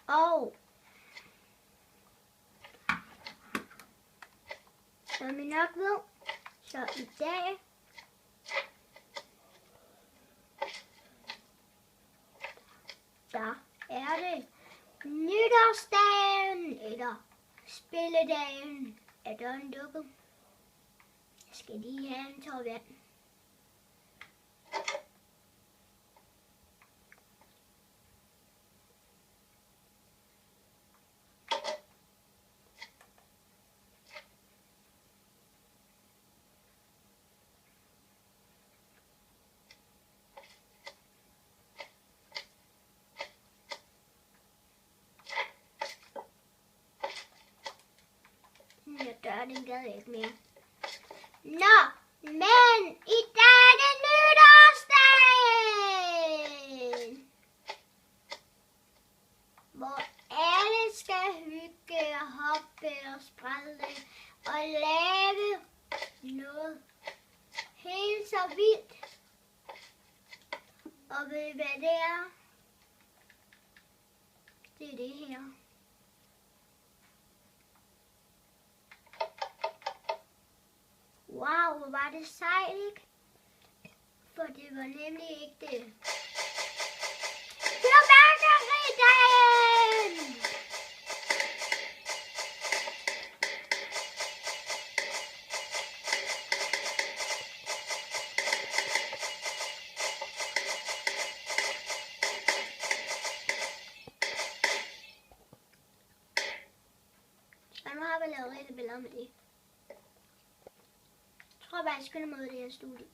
Og som I nok ved, så i dag der er det nytårsdagen, eller spilledagen af døren dukket. Jeg skal lige have en tår vand. Den gad jeg ikke mere. Nå, men i dag er det nytårsdagen, hvor alle skal hygge og hoppe og sprælle og lave noget helt så vildt. Og ved I hvad det er? Det er det her. Wow, hvor var det sejt, ikke? For det var nemlig ikke det. Fyrværkeridagen! Og nu har vi lavet rigtig billeder med det. Jeg tror bare, jeg skynder mig ud af det her studie.